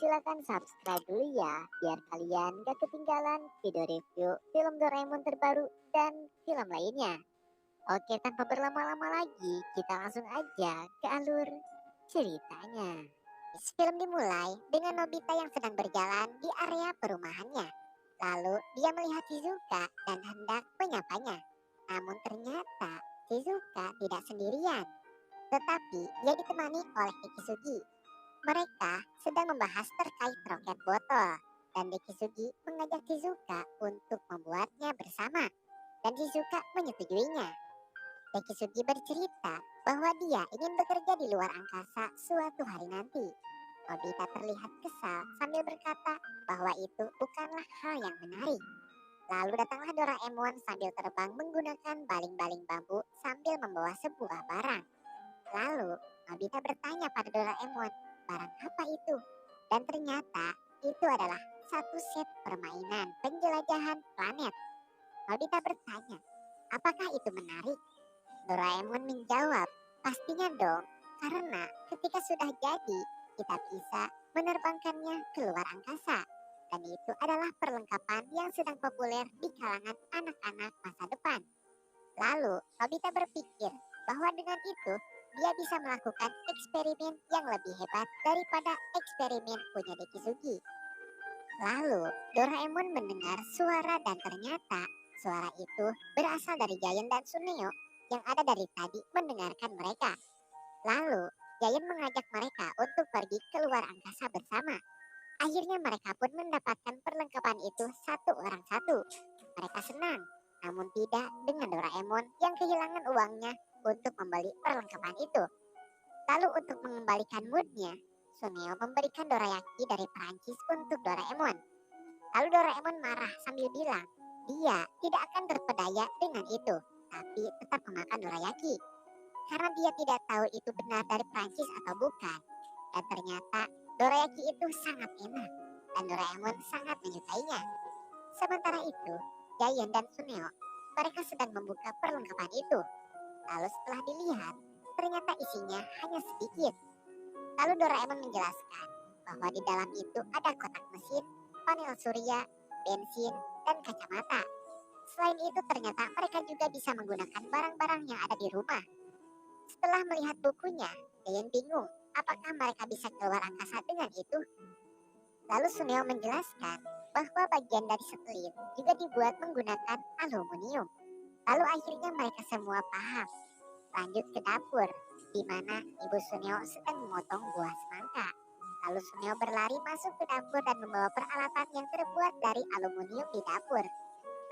silakan subscribe dulu ya, biar kalian gak ketinggalan video review film Doraemon terbaru dan film lainnya. Oke, tanpa berlama-lama lagi, kita langsung aja ke alur ceritanya. Film dimulai dengan Nobita yang sedang berjalan di area perumahannya. Lalu dia melihat Shizuka dan hendak menyapanya. Namun ternyata Shizuka tidak sendirian, tetapi dia ditemani oleh Dekisugi. Mereka sedang membahas terkait roket botol, dan Dekisugi mengajak Shizuka untuk membuatnya bersama, dan Shizuka menyetujuinya. Dekisugi bercerita bahwa dia ingin bekerja di luar angkasa suatu hari nanti. Nobita terlihat kesal sambil berkata bahwa itu bukanlah hal yang menarik. Lalu datanglah Doraemon sambil terbang menggunakan baling-baling bambu sambil membawa sebuah barang. Lalu Nobita bertanya pada Doraemon, barang apa itu? Dan ternyata itu adalah satu set permainan penjelajahan planet. Nobita bertanya, apakah itu menarik? Doraemon menjawab, pastinya dong, karena ketika sudah jadi, kita bisa menerbangkannya ke luar angkasa. Dan itu adalah perlengkapan yang sedang populer di kalangan anak-anak masa depan. Lalu, Nobita berpikir bahwa dengan itu, dia bisa melakukan eksperimen yang lebih hebat daripada eksperimen punya Dekisugi. Lalu, Doraemon mendengar suara dan ternyata suara itu berasal dari Giant dan Suneo yang ada dari tadi mendengarkan mereka. Lalu, Giant mengajak mereka untuk pergi ke luar angkasa bersama. Akhirnya mereka pun mendapatkan perlengkapan itu satu orang satu. Mereka senang, namun tidak dengan Doraemon yang kehilangan uangnya untuk membeli perlengkapan itu. Lalu untuk mengembalikan moodnya, Suneo memberikan dorayaki dari Perancis untuk Doraemon. Lalu Doraemon marah sambil bilang, dia tidak akan terpedaya dengan itu, tapi tetap memakan dorayaki. Karena dia tidak tahu itu benar dari Perancis atau bukan. Dan ternyata dorayaki itu sangat enak, dan Doraemon sangat menyukainya. Sementara itu, Giant dan Suneo, mereka sedang membuka perlengkapan itu. Lalu setelah dilihat, ternyata isinya hanya sedikit. Lalu Doraemon menjelaskan bahwa di dalam itu ada kotak mesin, panel surya, bensin, dan kacamata. Selain itu ternyata mereka juga bisa menggunakan barang-barang yang ada di rumah. Setelah melihat bukunya, Giant bingung apakah mereka bisa keluar angkasa dengan itu. Lalu Suneo menjelaskan bahwa bagian dari setelin juga dibuat menggunakan aluminium. Lalu akhirnya mereka semua paham. Lanjut ke dapur, di mana Ibu Suneo sedang memotong buah semangka. Lalu Suneo berlari masuk ke dapur dan membawa peralatan yang terbuat dari aluminium di dapur.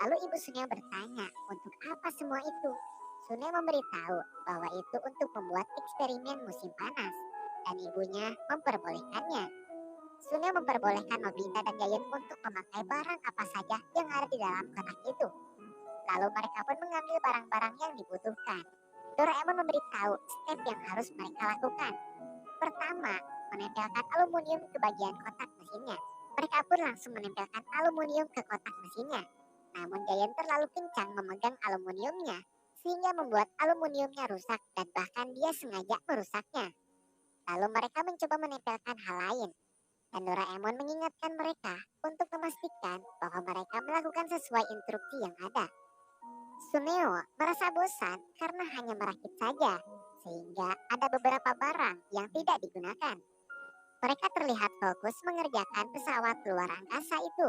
Lalu Ibu Suneo bertanya, untuk apa semua itu? Suneo memberitahu bahwa itu untuk membuat eksperimen musim panas, dan ibunya memperbolehkannya. Suneo memperbolehkan Nobita dan Giant untuk memakai barang apa saja yang ada di dalam kotak itu. Lalu mereka pun mengambil barang-barang yang dibutuhkan. Doraemon memberitahu step yang harus mereka lakukan. Pertama, menempelkan aluminium ke bagian kotak mesinnya. Mereka pun langsung menempelkan aluminium ke kotak mesinnya. Namun Giant terlalu kencang memegang aluminiumnya, sehingga membuat aluminiumnya rusak dan bahkan dia sengaja merusaknya. Lalu mereka mencoba menempelkan hal lain. Dan Doraemon mengingatkan mereka untuk memastikan bahwa mereka melakukan sesuai instruksi yang ada. Suneo merasa bosan karena hanya merakit saja, sehingga ada beberapa barang yang tidak digunakan. Mereka terlihat fokus mengerjakan pesawat luar angkasa itu.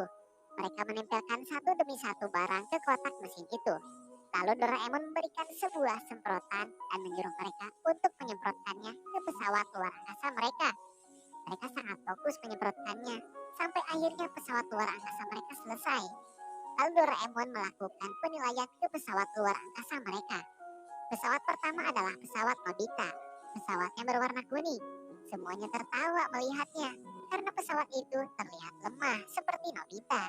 Mereka menempelkan satu demi satu barang ke kotak mesin itu. Lalu Doraemon memberikan sebuah semprotan dan menyuruh mereka untuk menyemprotkannya ke pesawat luar angkasa mereka. Mereka sangat fokus menyemprotkannya, sampai akhirnya pesawat luar angkasa mereka selesai. Lalu Doraemon melakukan penilaian ke pesawat luar angkasa mereka. Pesawat pertama adalah pesawat Nobita. Pesawatnya berwarna kuning. Semuanya tertawa melihatnya, karena pesawat itu terlihat lemah seperti Nobita.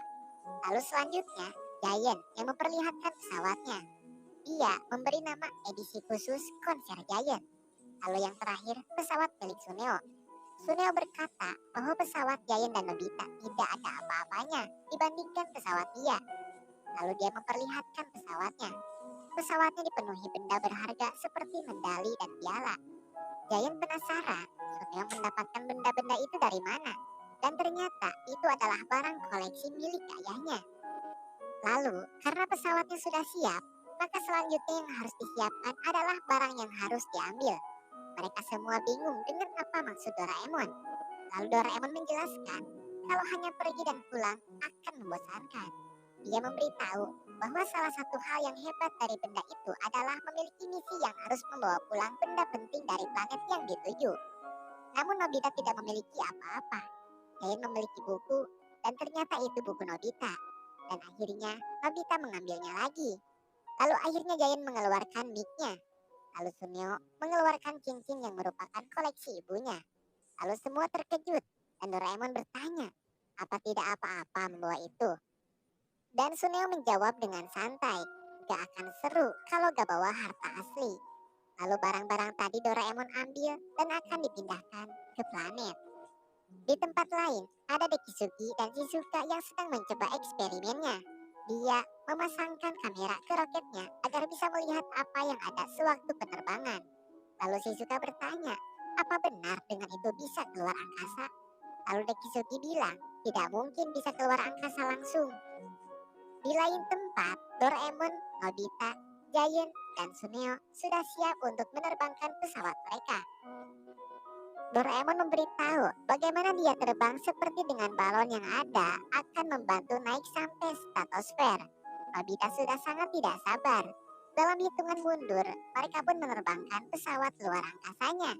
Lalu selanjutnya, Giant yang memperlihatkan pesawatnya. Dia memberi nama edisi khusus konser Giant. Lalu yang terakhir, pesawat milik Suneo. Suneo berkata bahwa pesawat Giant dan Nobita tidak ada apa-apanya dibandingkan pesawat dia. Lalu dia memperlihatkan pesawatnya. Pesawatnya dipenuhi benda berharga seperti medali dan piala. Giant penasaran, Suneo mendapatkan benda-benda itu dari mana. dan ternyata itu adalah barang koleksi milik ayahnya. Lalu, karena pesawatnya sudah siap, maka selanjutnya yang harus disiapkan adalah barang yang harus diambil. Mereka semua bingung dengan apa maksud Doraemon. Lalu Doraemon menjelaskan kalau hanya pergi dan pulang akan membosankan. Dia memberitahu bahwa salah satu hal yang hebat dari benda itu adalah memiliki misi yang harus membawa pulang benda penting dari planet yang dituju. Namun Nobita tidak memiliki apa-apa. Giant memiliki buku dan ternyata itu buku Nobita. Dan akhirnya Nobita mengambilnya lagi. Lalu akhirnya Giant mengeluarkan mic-nya. Lalu Suneo mengeluarkan cincin yang merupakan koleksi ibunya. Lalu semua terkejut dan Doraemon bertanya, apa tidak apa-apa membawa itu? Dan Suneo menjawab dengan santai, gak akan seru kalau gak bawa harta asli. Lalu barang-barang tadi Doraemon ambil dan akan dipindahkan ke planet. Di tempat lain, ada Dekisugi dan Shizuka yang sedang mencoba eksperimennya. Dia memasangkan kamera ke roketnya agar bisa melihat apa yang ada sewaktu penerbangan. Lalu Shizuka bertanya, apa benar dengan itu bisa keluar angkasa? Lalu Dekisugi bilang, tidak mungkin bisa keluar angkasa langsung. Di lain tempat, Doraemon, Nobita, Giant, dan Suneo sudah siap untuk menerbangkan pesawat mereka. Doraemon memberitahu bagaimana dia terbang seperti dengan balon yang ada akan membantu naik sampai stratosfer. Nobita sudah sangat tidak sabar. Dalam hitungan mundur, mereka pun menerbangkan pesawat luar angkasanya.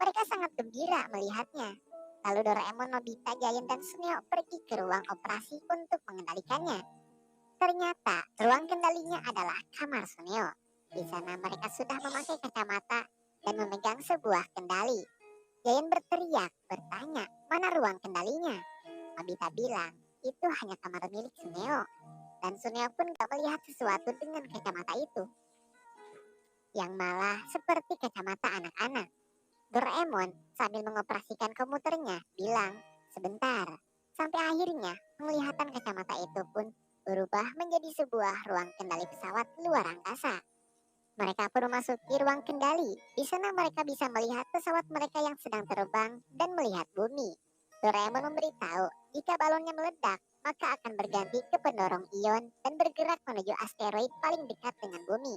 Mereka sangat gembira melihatnya. Lalu Doraemon, Nobita, Giant, dan Suneo pergi ke ruang operasi untuk mengendalikannya. Ternyata ruang kendalinya adalah kamar Suneo. Di sana mereka sudah memakai kacamata dan memegang sebuah kendali. Giant berteriak, bertanya, mana ruang kendalinya? Nobita bilang, itu hanya kamar milik Suneo. Dan Suneo pun gak melihat sesuatu dengan kacamata itu, yang malah seperti kacamata anak-anak. Doraemon sambil mengoperasikan komputernya bilang, sebentar. Sampai akhirnya penglihatan kacamata itu pun berubah menjadi sebuah ruang kendali pesawat luar angkasa. Mereka pun memasuki ruang kendali. Di sana mereka bisa melihat pesawat mereka yang sedang terbang dan melihat bumi. Doraemon memberitahu, jika balonnya meledak, maka akan berganti ke pendorong ion dan bergerak menuju asteroid paling dekat dengan bumi.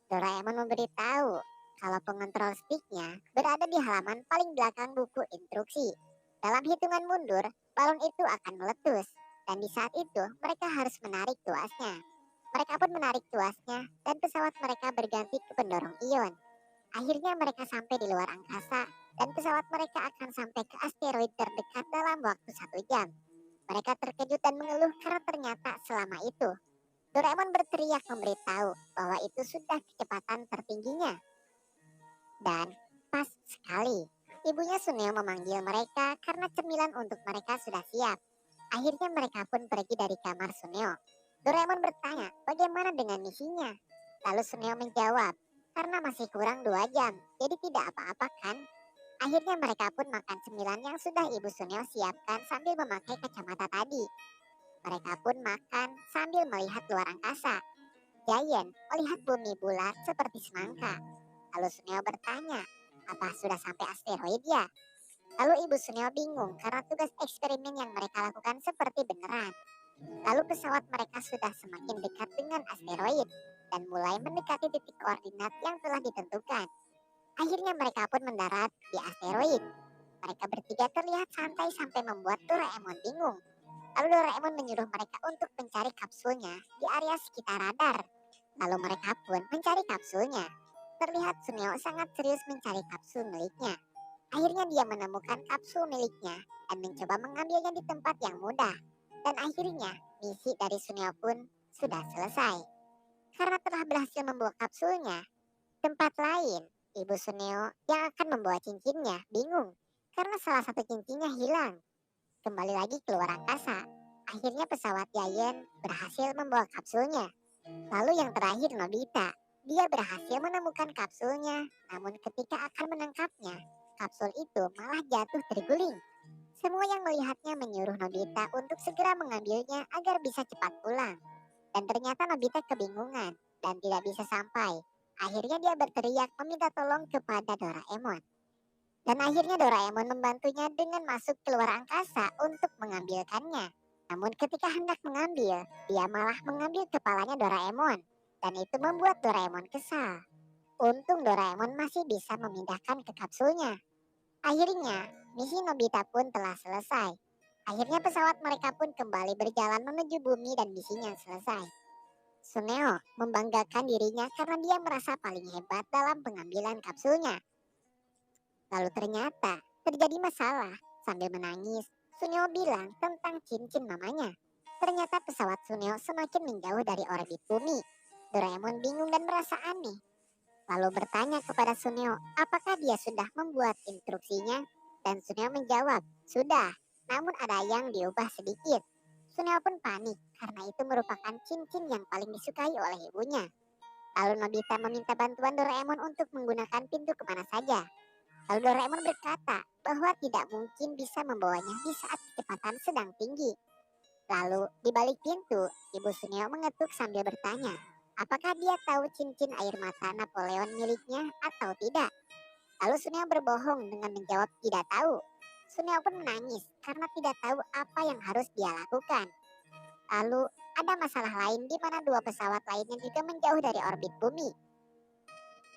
Doraemon memberitahu kalau pengontrol sticknya berada di halaman paling belakang buku instruksi. Dalam hitungan mundur, balon itu akan meletus. Dan di saat itu, mereka harus menarik tuasnya. Mereka pun menarik tuasnya dan pesawat mereka berganti ke pendorong ion. Akhirnya mereka sampai di luar angkasa dan pesawat mereka akan sampai ke asteroid terdekat dalam waktu 1 jam. Mereka terkejut dan mengeluh karena ternyata selama itu Doraemon berteriak memberitahu bahwa itu sudah kecepatan tertingginya. Dan pas sekali, ibunya Suneo memanggil mereka karena cemilan untuk mereka sudah siap. Akhirnya mereka pun pergi dari kamar Suneo. Doraemon bertanya, bagaimana dengan misinya? Lalu Suneo menjawab, karena masih kurang 2 jam, jadi tidak apa-apa kan? Akhirnya mereka pun makan cemilan yang sudah ibu Suneo siapkan sambil memakai kacamata tadi. Mereka pun makan sambil melihat luar angkasa. Giant melihat bumi bulat seperti semangka. Lalu Suneo bertanya, apa sudah sampai asteroid ya? Lalu ibu Suneo bingung karena tugas eksperimen yang mereka lakukan seperti beneran. Lalu pesawat mereka sudah semakin dekat dengan asteroid dan mulai mendekati titik koordinat yang telah ditentukan. Akhirnya mereka pun mendarat di asteroid. Mereka bertiga terlihat santai sampai membuat Doraemon bingung. Lalu Doraemon menyuruh mereka untuk mencari kapsulnya di area sekitar radar. Lalu mereka pun mencari kapsulnya. Terlihat Suneo sangat serius mencari kapsul miliknya. Akhirnya dia menemukan kapsul miliknya dan mencoba mengambilnya di tempat yang mudah. Dan akhirnya misi dari Suneo pun sudah selesai. Karena telah berhasil membawa kapsulnya, tempat lain, ibu Suneo yang akan membawa cincinnya bingung karena salah satu cincinnya hilang. Kembali lagi keluar angkasa. Akhirnya pesawat Giant berhasil membawa kapsulnya. Lalu yang terakhir Nobita. Dia berhasil menemukan kapsulnya, namun ketika akan menangkapnya, kapsul itu malah jatuh terguling. Semua yang melihatnya menyuruh Nobita untuk segera mengambilnya agar bisa cepat pulang. Dan ternyata Nobita kebingungan dan tidak bisa sampai. Akhirnya dia berteriak meminta tolong kepada Doraemon. Dan akhirnya Doraemon membantunya dengan masuk keluar angkasa untuk mengambilkannya. Namun ketika hendak mengambil, dia malah mengambil kepalanya Doraemon. Dan itu membuat Doraemon kesal. Untung Doraemon masih bisa memindahkan ke kapsulnya. Akhirnya, misi Nobita pun telah selesai. Akhirnya pesawat mereka pun kembali berjalan menuju bumi dan misinya selesai. Suneo membanggakan dirinya karena dia merasa paling hebat dalam pengambilan kapsulnya. Lalu ternyata terjadi masalah. Sambil menangis, Suneo bilang tentang cincin mamanya. Ternyata pesawat Suneo semakin menjauh dari orbit bumi. Doraemon bingung dan merasa aneh. Lalu bertanya kepada Suneo apakah dia sudah membuat instruksinya. Dan Suneo menjawab, sudah, namun ada yang diubah sedikit. Suneo pun panik karena itu merupakan cincin yang paling disukai oleh ibunya. Lalu Nobita meminta bantuan Doraemon untuk menggunakan pintu kemana saja. Lalu Doraemon berkata bahwa tidak mungkin bisa membawanya di saat kecepatan sedang tinggi. Lalu di balik pintu, Ibu Suneo mengetuk sambil bertanya, apakah dia tahu cincin air mata Napoleon miliknya atau tidak? Lalu Suneo berbohong dengan menjawab tidak tahu. Suneo pun menangis karena tidak tahu apa yang harus dia lakukan. Lalu ada masalah lain di mana dua pesawat lainnya juga menjauh dari orbit bumi.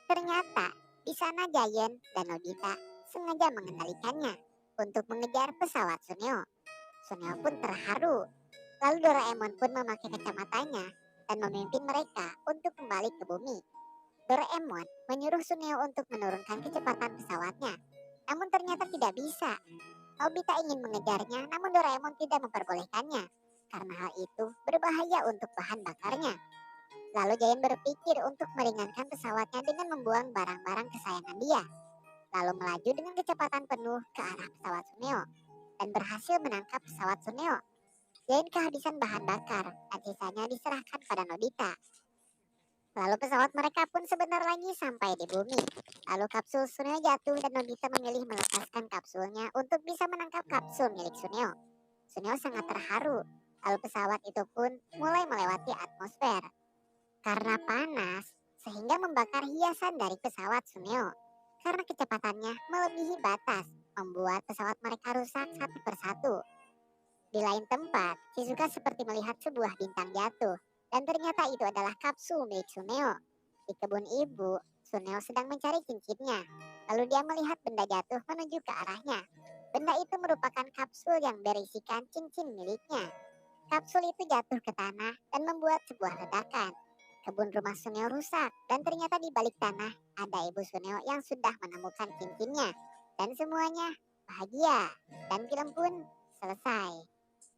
Ternyata di sana Giant dan Nobita sengaja mengendalikannya untuk mengejar pesawat Suneo. Suneo pun terharu. Lalu Doraemon pun memakai kacamatanya dan memimpin mereka untuk kembali ke bumi. Doraemon menyuruh Suneo untuk menurunkan kecepatan pesawatnya. Namun ternyata tidak bisa. Nobita ingin mengejarnya, namun Doraemon tidak memperbolehkannya. Karena hal itu berbahaya untuk bahan bakarnya. Lalu Giant berpikir untuk meringankan pesawatnya dengan membuang barang-barang kesayangan dia. Lalu melaju dengan kecepatan penuh ke arah pesawat Suneo. Dan berhasil menangkap pesawat Suneo. Giant kehabisan bahan bakar dan sisanya diserahkan pada Nobita. Lalu pesawat mereka pun sebentar lagi sampai di bumi. Lalu kapsul Suneo jatuh dan Nobita memilih melepaskan kapsulnya untuk bisa menangkap kapsul milik Suneo. Suneo sangat terharu. Lalu pesawat itu pun mulai melewati atmosfer. Karena panas, sehingga membakar hiasan dari pesawat Suneo. Karena kecepatannya melebihi batas, membuat pesawat mereka rusak satu persatu. Di lain tempat, Shizuka seperti melihat sebuah bintang jatuh. Dan ternyata itu adalah kapsul milik Suneo. Di kebun ibu, Suneo sedang mencari cincinnya. Lalu dia melihat benda jatuh menuju ke arahnya. Benda itu merupakan kapsul yang berisikan cincin miliknya. Kapsul itu jatuh ke tanah dan membuat sebuah ledakan. Kebun rumah Suneo rusak dan ternyata di balik tanah ada ibu Suneo yang sudah menemukan cincinnya. Dan semuanya bahagia. Dan film pun selesai.